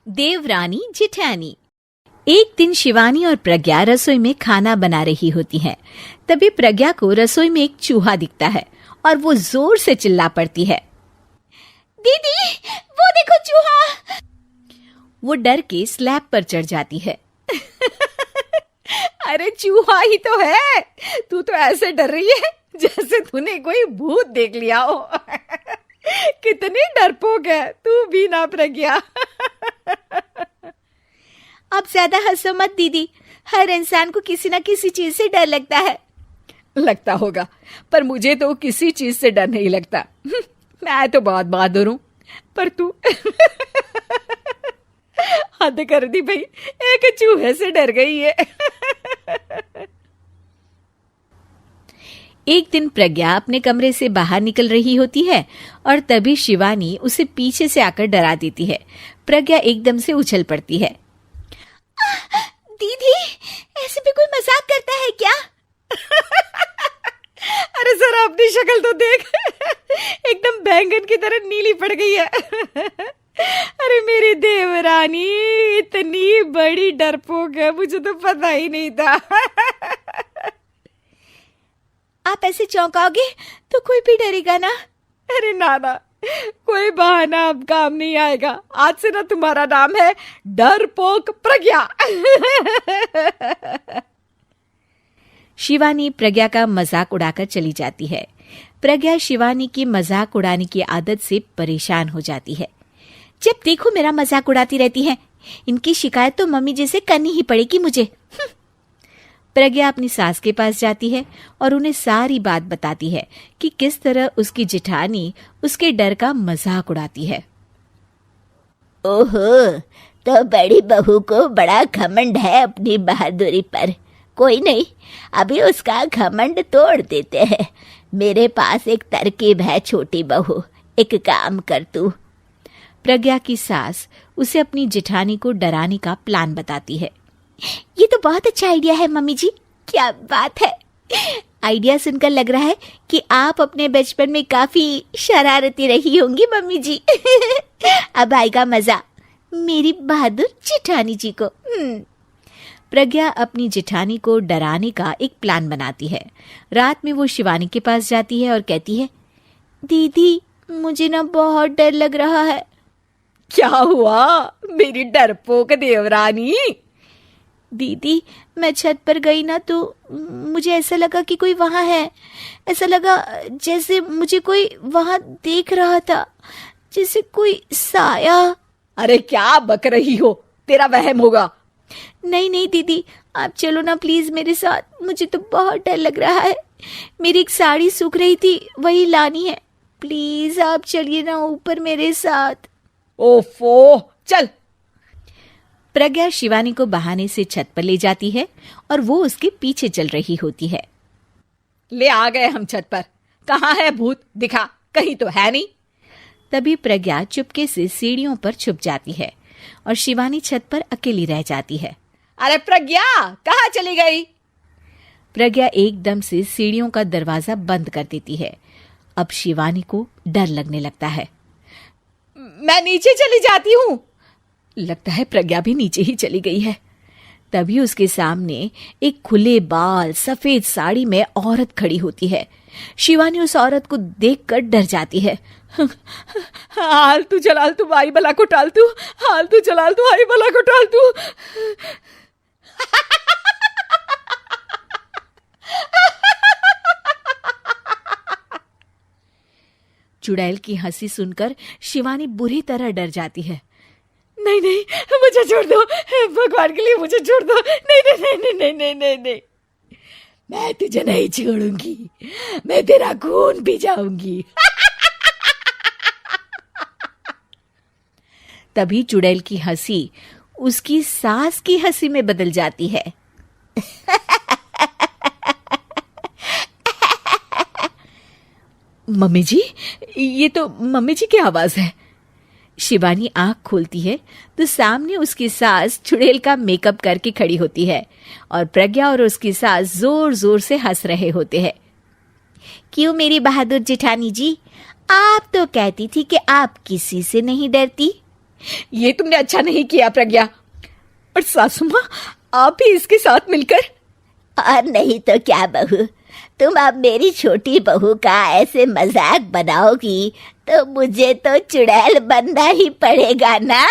देवरानी जेठानी। एक दिन शिवानी और प्रज्ञा रसोई में खाना बना रही होती हैं। तभी प्रज्ञा को रसोई में एक चूहा दिखता है और वो जोर से चिल्ला पड़ती है, दीदी वो देखो चूहा। वो डर के स्लैब पर चढ़ जाती है। अरे चूहा ही तो है, तू तो ऐसे डर रही है जैसे तूने कोई भूत देख लिया हो। कितनी डरपोक है तू भी ना प्रज्ञा। आप ज्यादा हंसो मत दीदी, हर इंसान को किसी न किसी चीज से डर लगता है। लगता होगा, पर मुझे तो किसी चीज से डर नहीं लगता। मैं तो बहुत बहादुर हूं, पर तू हद कर दी भाई, एक चूहे से डर गई है। एक दिन प्रज्ञा अपने कमरे से बाहर निकल रही होती है और तभी शिवानी उसे पीछे से आकर डरा देती है। प्रज्ञा एकदम से उछल पड़ती है। दीदी ऐसे भी कोई मजाक करता है क्या? अरे जरा अपनी शक्ल तो देख, एकदम बैंगन की तरह नीली पड़ गई है। अरे मेरी देवरानी इतनी बड़ी डरपोक है, मुझे तो पता ही नहीं था। आप ऐसे चौंकाओगे तो कोई भी डरेगा ना? अरे ना, कोई बहाना अब काम नहीं आएगा। आज से ना तुम्हारा नाम है डरपोक प्रज्ञा। शिवानी प्रज्ञा का मजाक उड़ाकर चली जाती है। प्रज्ञा शिवानी की मजाक उड़ाने की आदत से परेशान हो जाती है। जब देखो मेरा मजाक उड़ाती रहती है, इनकी शिकायत तो मम्मी जी से करनी ही पड़ेगी मुझे। प्रज्ञा अपनी सास के पास जाती है और उन्हें सारी बात बताती है कि किस तरह उसकी जेठानी उसके डर का मजाक उड़ाती है। ओहो, तो बड़ी बहू को बड़ा घमंड है अपनी बहादुरी पर। कोई नहीं, अभी उसका घमंड तोड़ देते हैं। मेरे पास एक तरकीब है छोटी बहू, एक काम कर तू। प्रज्ञा की सास उसे अपनी जेठानी को डराने का प्लान बताती है। ये तो बहुत अच्छा आइडिया है मम्मी जी, क्या बात है। आइडिया सुनकर लग रहा है कि आप अपने बचपन में काफी शरारती रही होंगी मम्मी जी। अब आएगा मजा मेरी बहादुर जेठानी जी को। प्रज्ञा अपनी जेठानी को डराने का एक प्लान बनाती है। रात में वो शिवानी के पास जाती है और कहती है, दीदी मुझे ना बहुत डर लग रहा है। क्या हुआ मेरी डरपोक देवरानी? दीदी मैं छत पर गई ना तो मुझे ऐसा लगा कि कोई वहां है। ऐसा लगा जैसे मुझे कोई वहां देख रहा था, जैसे कोई साया। अरे क्या बक रही हो, तेरा वहम होगा। नहीं दीदी, आप चलो ना प्लीज मेरे साथ, मुझे तो बहुत डर लग रहा है। मेरी एक साड़ी सूख रही थी, वही लानी है। प्लीज आप चलिए ना ऊपर मेरे साथ। ओफो, चल। प्रज्ञा शिवानी को बहाने से छत पर ले जाती है और वो उसके पीछे चल रही होती है। ले आ गए हम छत पर, कहाँ है भूत, दिखा, कहीं तो है नहीं। तभी प्रज्ञा चुपके से सीढ़ियों पर छुप जाती है और शिवानी छत पर अकेली रह जाती है। अरे प्रज्ञा कहाँ चली गई? प्रज्ञा एकदम से सीढ़ियों का दरवाजा बंद कर देती है। अब शिवानी को डर लगने लगता है। मैं नीचे चली जाती हूँ। लगता है प्रज्ञा भी नीचे ही चली गई है। तभी उसके सामने एक खुले बाल सफेद साड़ी में औरत खड़ी होती है। शिवानी उस औरत को देखकर डर जाती है। हाल तू जलाल तू आई बला को टाल तू, हाल तू जलाल तू आई बला को टाल तू। चुड़ैल की हंसी सुनकर शिवानी बुरी तरह डर जाती है। नहीं, मुझे छोड़ दो, भगवान के लिए मुझे छोड़ दो। नहीं, मैं तुझे नहीं छोड़ूंगी, मैं तेरा खून पी जाऊंगी। तभी चुड़ैल की हंसी उसकी सास की हंसी में बदल जाती है। मम्मी जी, ये तो मम्मी जी की आवाज है। शिवानी आंख खोलती है तो सामने उसकी सास चुड़ैल का मेकअप करके खड़ी होती है और प्रज्ञा और उसकी सास जोर जोर से हंस रहे होते हैं। क्यों मेरी बहादुर जेठानी जी, आप तो कहती थी कि आप किसी से नहीं डरती। ये तुमने अच्छा नहीं किया प्रज्ञा। और सासू माँ, आप भी इसके साथ मिलकर। और नहीं तो क्या बहू, तुम अब मेरी छोटी बहू का ऐसे मजाक बनाओगी तो मुझे तो चुड़ैल बनना ही पड़ेगा ना।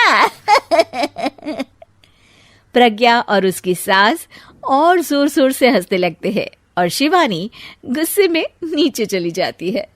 प्रज्ञा और उसकी सास और जोर जोर से हंसने लगते हैं और शिवानी गुस्से में नीचे चली जाती है।